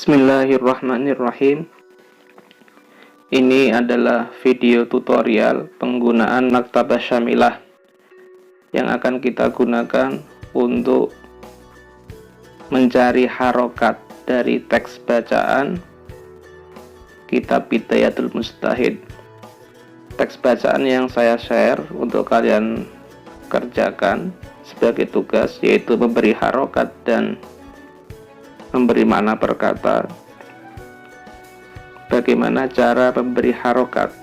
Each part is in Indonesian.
Bismillahirrahmanirrahim. Ini adalah video tutorial penggunaan Maktabah Syamilah yang akan kita gunakan untuk mencari harokat dari teks bacaan kitab Bidayatul Mujtahid. Teks bacaan yang saya share untuk kalian kerjakan sebagai tugas yaitu memberi harokat dan memberi makna per kata. Bagaimana cara memberi harokat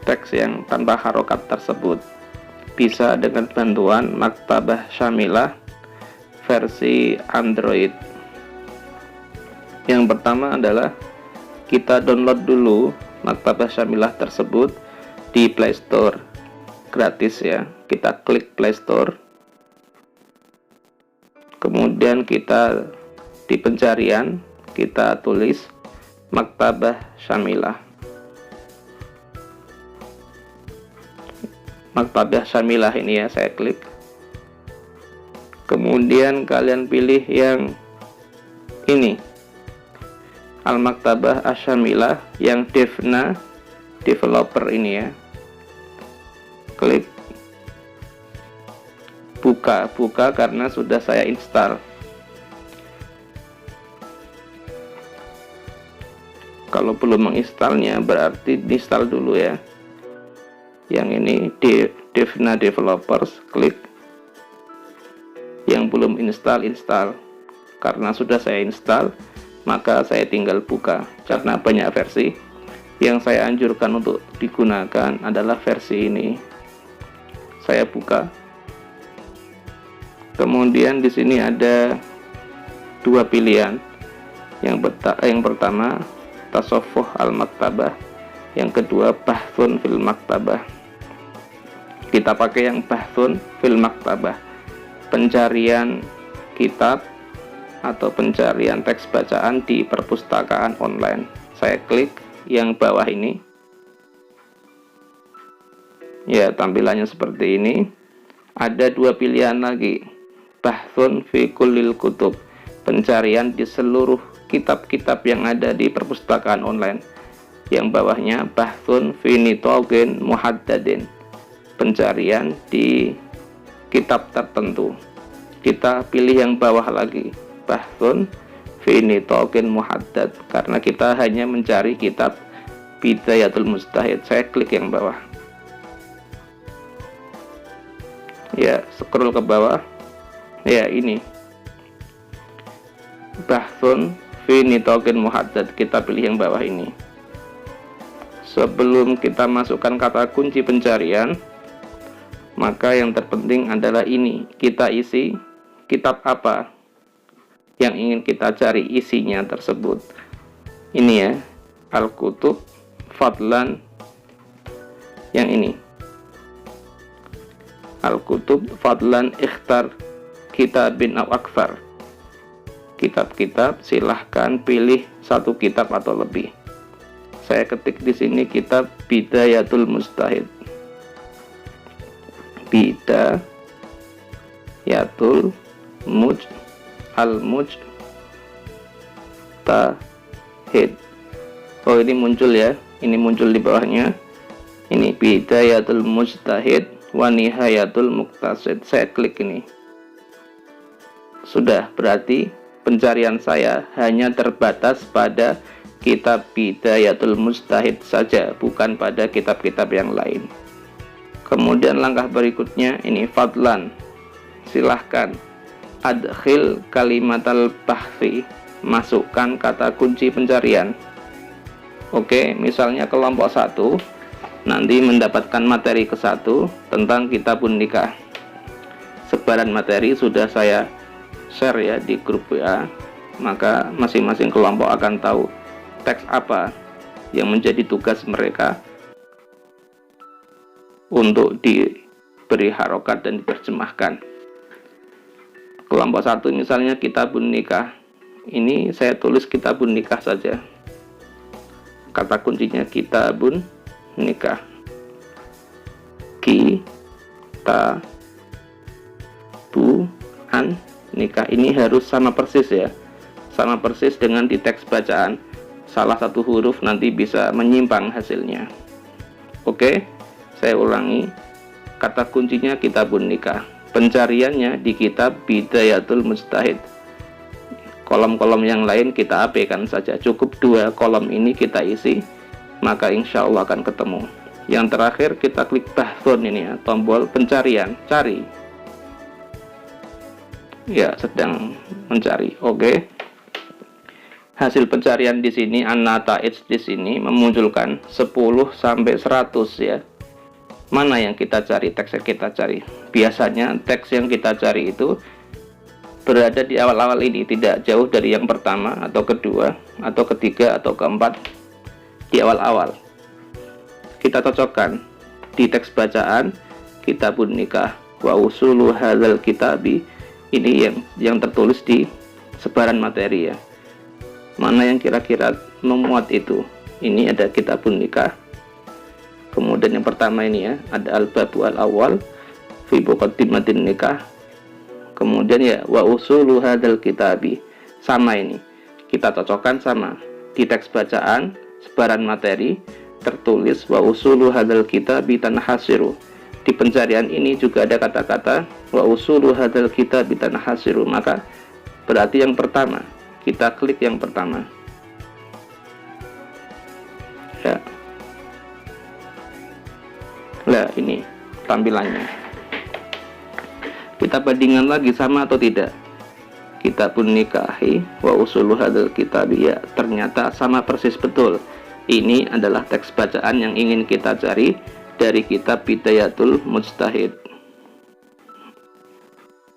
teks yang tanpa harokat tersebut? Bisa dengan bantuan Maktabah Syamilah versi Android. Yang pertama adalah kita download dulu Maktabah Syamilah tersebut di Play Store, gratis ya. Kita klik Play Store, kemudian kita di pencarian kita tulis Maktabah Syamilah. Maktabah Syamilah ini ya, saya klik. Kemudian kalian pilih yang ini, Al-Maktabah Asy-Syamilah yang Devna developer ini ya. Klik buka karena sudah saya install. Kalau belum menginstalnya berarti install dulu ya. Yang ini Devna Developers, klik. Yang belum install. Karena sudah saya install, maka saya tinggal buka. Karena banyak versi, yang saya anjurkan untuk digunakan adalah versi ini. Saya buka. Kemudian di sini ada dua pilihan. Yang pertama Tasawwuf Al-Maktabah, yang kedua Bahthun fil Maktabah. Kita pakai yang Bahthun fil Maktabah, pencarian kitab atau pencarian teks bacaan di perpustakaan online. Saya klik yang bawah ini ya, tampilannya seperti ini. Ada dua pilihan lagi, Bahthun fi kullil kutub, pencarian di seluruh kitab-kitab yang ada di perpustakaan online. Yang bawahnya Bahthun fi nitaqin muhaddadin, pencarian di kitab tertentu. Kita pilih yang bawah lagi, Bahthun fi nitaqin muhaddad, karena kita hanya mencari kitab Bidayatul Mujtahid. Saya klik yang bawah ya, scroll ke bawah ya, ini Bahthun fi nitaqin muhaddad, kita pilih yang bawah ini. Sebelum kita masukkan kata kunci pencarian, maka yang terpenting adalah ini, kita isi kitab apa yang ingin kita cari isinya tersebut. Ini ya, Al-Kutub Fadlan, yang ini Al-Kutub Fadlan Ikhtar Kitabin aw Akthar, kitab-kitab silahkan pilih satu kitab atau lebih. Saya ketik di sini kitab Bidayatul Mujtahid. Bidayatul Mujtahid. Oh, ini muncul ya, ini muncul di bawahnya. Ini Bidayatul Mujtahid wa Nihayatul Muqtasid. Saya klik ini. Sudah, berarti pencarian saya hanya terbatas pada kitab Bidayatul Mujtahid saja, bukan pada kitab-kitab yang lain. Kemudian langkah berikutnya ini Fadlan, silahkan adkhil kalimatal bahthi, masukkan kata kunci pencarian. Oke, misalnya kelompok 1 nanti mendapatkan materi ke-1 tentang Kitabun Nikah. Sebaran materi sudah saya share ya di grup WA, maka masing-masing kelompok akan tahu teks apa yang menjadi tugas mereka untuk diberi harokat dan diterjemahkan. Kelompok 1 misalnya Kitabun Nikah, ini saya tulis Kitabun Nikah saja, kata kuncinya Kitabun Nikah. Kitabun nikah ini harus sama persis ya, sama persis dengan di teks bacaan. Salah satu huruf nanti bisa menyimpang hasilnya. Oke, saya ulangi. Kata kuncinya Kitabun Nikah. Pencariannya di kitab Bidayatul Mujtahid. Kolom-kolom yang lain kita abaikan saja. Cukup 2 kolom ini kita isi, maka insya Allah akan ketemu. Yang terakhir kita klik bahthun ini ya, tombol pencarian, cari. Ya, sedang mencari. Oke. Hasil pencarian di sini an-nata'ij di sini memunculkan 10 sampai 100 ya. Mana yang kita cari, teks yang kita cari? Biasanya teks yang kita cari itu berada di awal-awal ini, tidak jauh dari yang pertama atau kedua atau ketiga atau keempat, di awal-awal. Kita cocokkan di teks bacaan Kitabun Nikah wa usulu hadzal kitabi, ini yang tertulis di sebaran materi ya. Mana yang kira-kira memuat itu? Ini ada Kitabun Nikah. Kemudian yang pertama ini ya, ada al-babu al-awwal fi muqaddimatin nikah. Kemudian ya wa usulu hadzal kitabi. Sama ini. Kita cocokkan sama di teks bacaan sebaran materi tertulis wa usulu hadzal kitabi tanhasiru. Di pencarian ini juga ada kata-kata wa usulu hadzal kitabi tanhasiru. Maka berarti yang pertama, kita klik yang pertama ya. Nah ini tampilannya, kita bandingkan lagi sama atau tidak. Kitabun Nikahi wa usulu hadzal kitabi, ya ternyata sama persis betul. Ini adalah teks bacaan yang ingin kita cari dari kitab Bidayatul Mujtahid.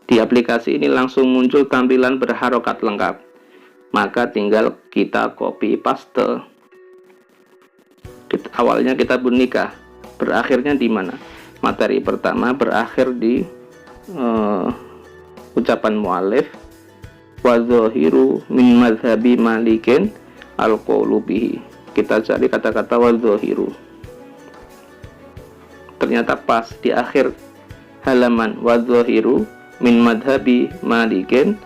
Di aplikasi ini langsung muncul tampilan berharokat lengkap. Maka tinggal kita copy paste. Awalnya Kitabun Nikah, berakhirnya di mana? Materi pertama berakhir di ucapan mu'alif wa dhahiru min madhabi malikin al-qawlu bihi. Kita cari kata-kata wa dhahiru. Ternyata pas di akhir halaman wa dhahiru min madhabi malikin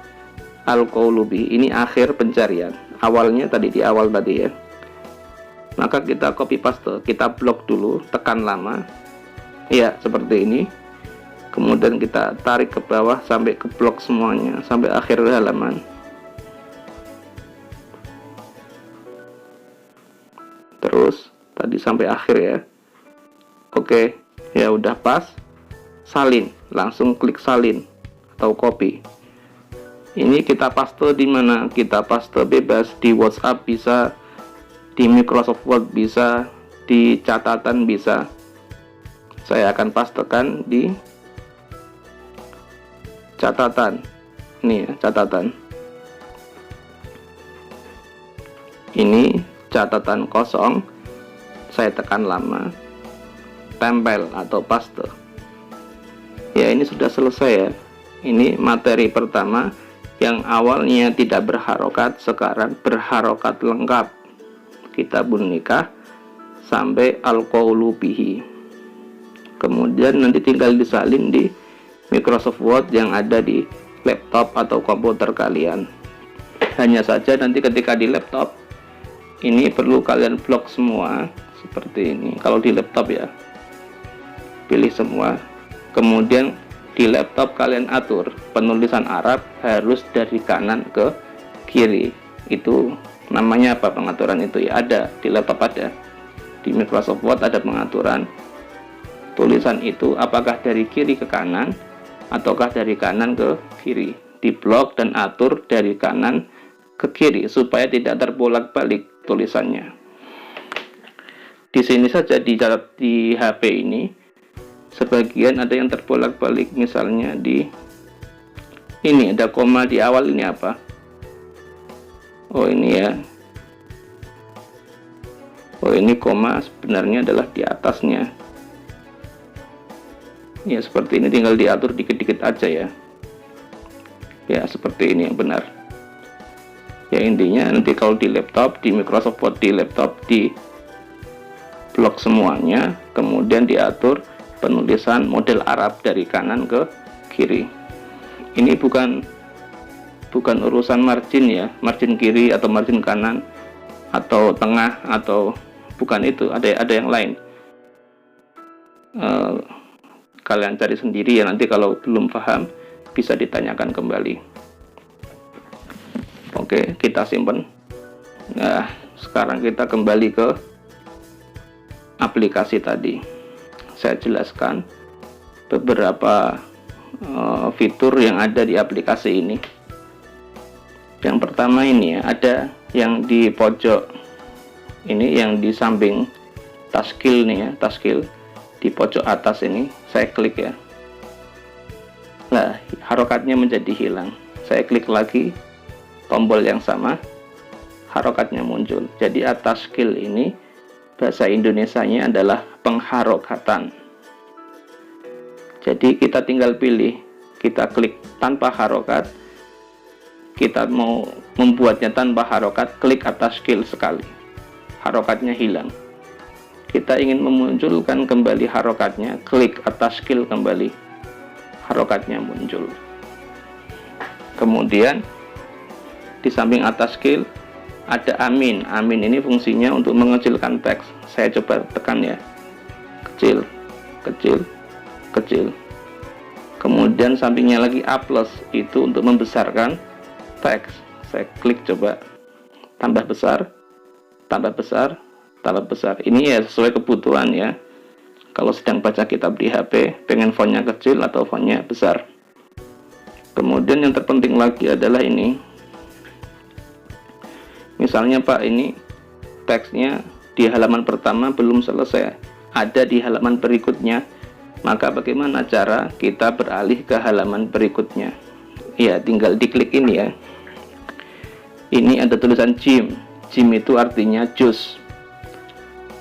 al-qawlu bihi. Ini akhir pencarian. Awalnya tadi di awal tadi ya. Maka kita copy paste, kita blok dulu, tekan lama. Ya, seperti ini. Kemudian kita tarik ke bawah sampai ke blok semuanya, sampai akhir halaman. Terus tadi sampai akhir ya. Oke, ya udah pas. Salin, langsung klik salin atau copy. Ini kita paste di mana? Kita paste bebas di WhatsApp bisa, di Microsoft Word bisa, di catatan bisa. Saya akan pastekan di catatan. Ini ya, catatan. Ini catatan kosong. Saya tekan lama, tempel atau paste. Ya, ini sudah selesai ya. Ini materi pertama yang awalnya tidak berharokat, sekarang berharokat lengkap. Kitabun Nikah sampai al-qawlu bihi. Kemudian nanti tinggal disalin di Microsoft Word yang ada di laptop atau komputer kalian. Hanya saja nanti ketika di laptop ini perlu kalian blok semua seperti ini. Kalau di laptop ya, pilih semua. Kemudian di laptop kalian atur penulisan Arab harus dari kanan ke kiri. Itu namanya apa pengaturan itu ya? Ada di laptop, ada di Microsoft Word ada pengaturan tulisan itu apakah dari kiri ke kanan ataukah dari kanan ke kiri. Di blok dan atur dari kanan ke kiri supaya tidak terbolak-balik tulisannya. Di sini saja di HP ini sebagian ada yang terbolak-balik, misalnya di ini ada koma di awal, ini apa? Oh ini ya. Oh ini koma sebenarnya adalah di atasnya. Ya seperti ini, tinggal diatur dikit-dikit aja ya. Ya seperti ini yang benar. Ya intinya nanti kalau di laptop, di Microsoft Word di laptop di blok semuanya, kemudian diatur penulisan model Arab dari kanan ke kiri. Ini bukan bukan urusan margin ya, margin kiri atau margin kanan atau tengah, atau bukan itu, ada yang lain. Kalian cari sendiri ya, nanti kalau belum paham bisa ditanyakan kembali. Oke, kita simpan. Nah, sekarang kita kembali ke aplikasi tadi. Saya jelaskan beberapa fitur yang ada di aplikasi ini. Yang pertama ini ya, ada yang di pojok ini, yang di samping taskil nih ya, taskil di pojok atas ini, saya klik ya. Nah, harokatnya menjadi hilang. Saya klik lagi, tombol yang sama, harokatnya muncul. Jadi atas skill ini bahasa Indonesianya adalah pengharokatan. Jadi kita tinggal pilih, kita klik tanpa harokat, kita mau membuatnya tanpa harokat, klik atas skill sekali, harokatnya hilang. Kita ingin memunculkan kembali harokatnya, klik atas skill kembali, harokatnya muncul. Kemudian di samping atas skill ada amin. Amin ini fungsinya untuk mengecilkan teks. Saya coba tekan ya, kecil, kecil, kecil. Kemudian sampingnya lagi A plus, itu untuk membesarkan teks. Saya klik coba, tambah besar, tambah besar, tambah besar. Ini ya sesuai kebutuhan ya. Kalau sedang baca kitab di HP, pengen fontnya kecil atau fontnya besar. Kemudian yang terpenting lagi adalah ini. Misalnya Pak, ini teksnya di halaman pertama belum selesai, ada di halaman berikutnya. Maka bagaimana cara kita beralih ke halaman berikutnya? Ya, tinggal diklik ini ya. Ini ada tulisan Jim. Jim itu artinya juz.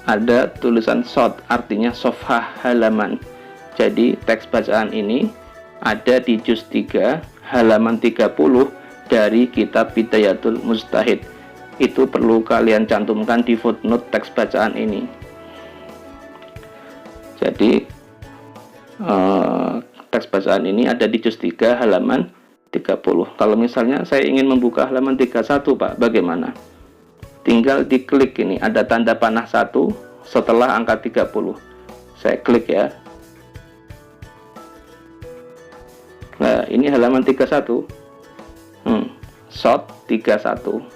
Ada tulisan shot, artinya sofhah, halaman. Jadi teks bacaan ini ada di juz 3 halaman 30 dari kitab Bidayatul Mujtahid. Itu perlu kalian cantumkan di footnote teks bacaan ini. Jadi teks bacaan ini ada di juz 3 halaman 30. Kalau misalnya saya ingin membuka halaman 31 Pak, bagaimana? Tinggal diklik ini, ada tanda panah 1 setelah angka 30. Saya klik ya. Nah, ini halaman 31. Shot 31.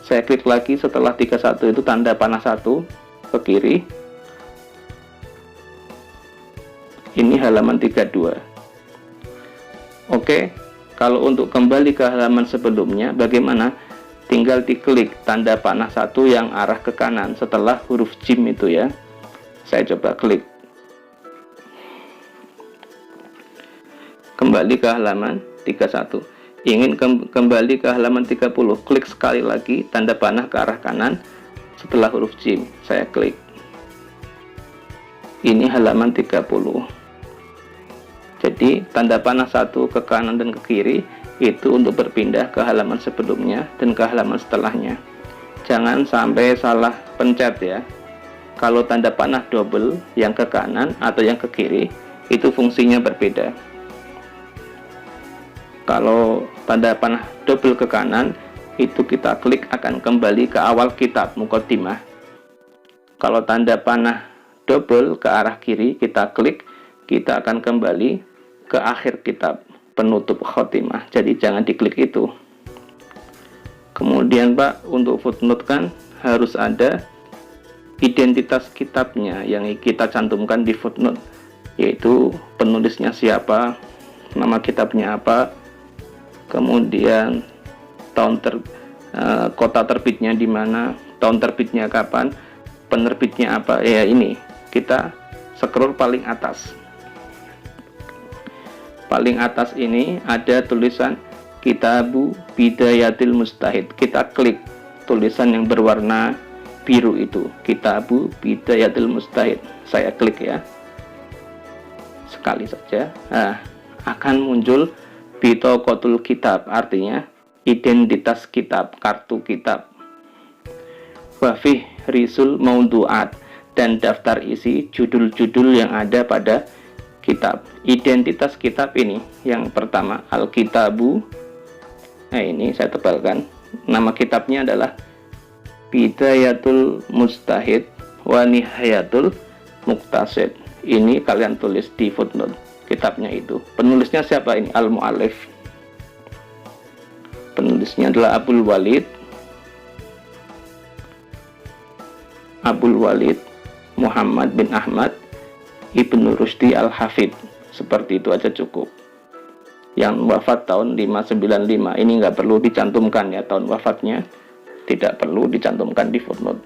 Saya klik lagi setelah 31 itu tanda panah 1 ke kiri. Ini halaman 32. Oke, kalau untuk kembali ke halaman sebelumnya bagaimana? Tinggal diklik tanda panah 1 yang arah ke kanan setelah huruf jim itu ya. Saya coba klik. Kembali ke halaman 31. Ingin kembali ke halaman 30, klik sekali lagi tanda panah ke arah kanan setelah huruf jim. Saya klik. Ini halaman 30. Jadi tanda panah 1 ke kanan dan ke kiri itu untuk berpindah ke halaman sebelumnya dan ke halaman setelahnya. Jangan sampai salah pencet ya. Kalau tanda panah double yang ke kanan atau yang ke kiri itu fungsinya berbeda. Kalau tanda panah double ke kanan itu kita klik akan kembali ke awal kitab muqaddimah. Kalau tanda panah double ke arah kiri kita klik, kita akan kembali ke akhir kitab penutup khotimah. Jadi jangan diklik itu. Kemudian Pak, untuk footnote kan harus ada identitas kitabnya yang kita cantumkan di footnote, yaitu penulisnya siapa, nama kitabnya apa, kemudian kota terbitnya di mana, tahun terbitnya kapan, penerbitnya apa. Ya ini kita scroll paling atas. Paling atas ini ada tulisan Kitabu Bidayatil Mujtahid. Kita klik tulisan yang berwarna biru itu, Kitabu Bidayatil Mujtahid. Saya klik ya, sekali saja. Nah, akan muncul Bitokotul Kitab, artinya identitas kitab, kartu kitab. Wafih Risul Maudu'at, dan daftar isi judul-judul yang ada pada kitab. Identitas kitab ini yang pertama Alkitabu, Nah, ini saya tebalkan. Nama kitabnya adalah Bidayatul Mujtahid wa Nihayatul Muqtasid. Ini kalian tulis di footnote kitabnya itu. Penulisnya siapa ini? Al-Mu'allif. Penulisnya adalah Abul Walid Muhammad bin Ahmad Ibnu Rusdi Al-Hafid. Seperti itu aja cukup. Yang wafat tahun 595 ini nggak perlu dicantumkan ya, tahun wafatnya tidak perlu dicantumkan di footnote.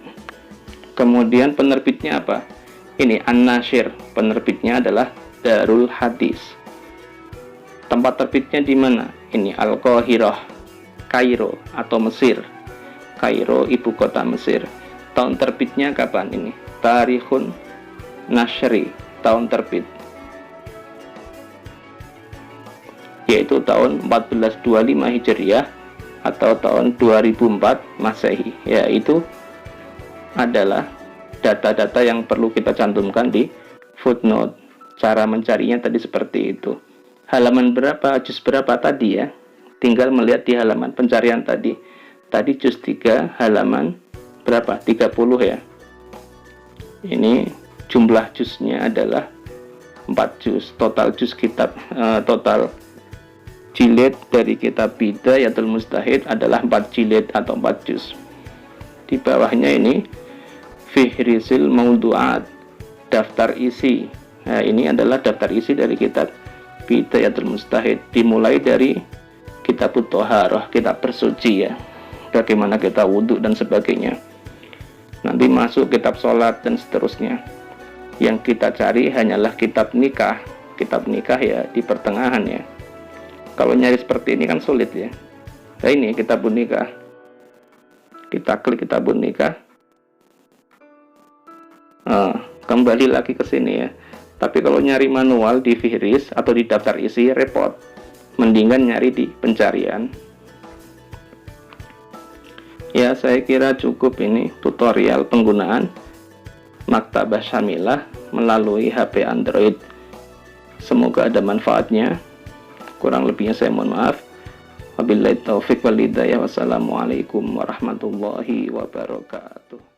Kemudian penerbitnya apa? Ini An-Nasyir, penerbitnya adalah Darul Hadis. Tempat terbitnya di mana? Ini Al-Qahirah, Kairo atau Mesir. Kairo ibu kota Mesir. Tahun terbitnya kapan ini? Tarikhun Nasyri, tahun terbit, yaitu tahun 1425 Hijriah atau tahun 2004 Masehi. Ya, itu adalah data-data yang perlu kita cantumkan di footnote. Cara mencarinya tadi seperti itu. Halaman berapa, juz berapa tadi ya? Tinggal melihat di halaman pencarian tadi. Tadi juz 3 halaman berapa? 30 ya. Ini jumlah juznya adalah 4 juz. Total juz kitab, total jilid dari kitab Bidayatul Mujtahid adalah 4 jilid atau 4 juz. Di bawahnya ini Fihrisil Maudu'at, daftar isi. Nah, ini adalah daftar isi dari kitab Bidayatul Mujtahid. Dimulai dari kitab Thaharah, kitab bersuci ya, bagaimana kita wudhu dan sebagainya. Nanti masuk kitab sholat dan seterusnya. Yang kita cari hanyalah kitab nikah. Kitab nikah ya di pertengahan ya. Kalau nyari seperti ini kan sulit ya. Nah, ini kitabun nikah. Kita klik kitabun nikah. Kembali lagi ke sini ya. Tapi kalau nyari manual di Fihris atau di daftar isi repot. Mendingan nyari di pencarian. Ya, saya kira cukup ini tutorial penggunaan Maktabah Syamilah melalui HP Android. Semoga ada manfaatnya. Kurang lebihnya saya mohon maaf. Wabillahi taufiq wal hidayah. Wassalamualaikum warahmatullahi wabarakatuh.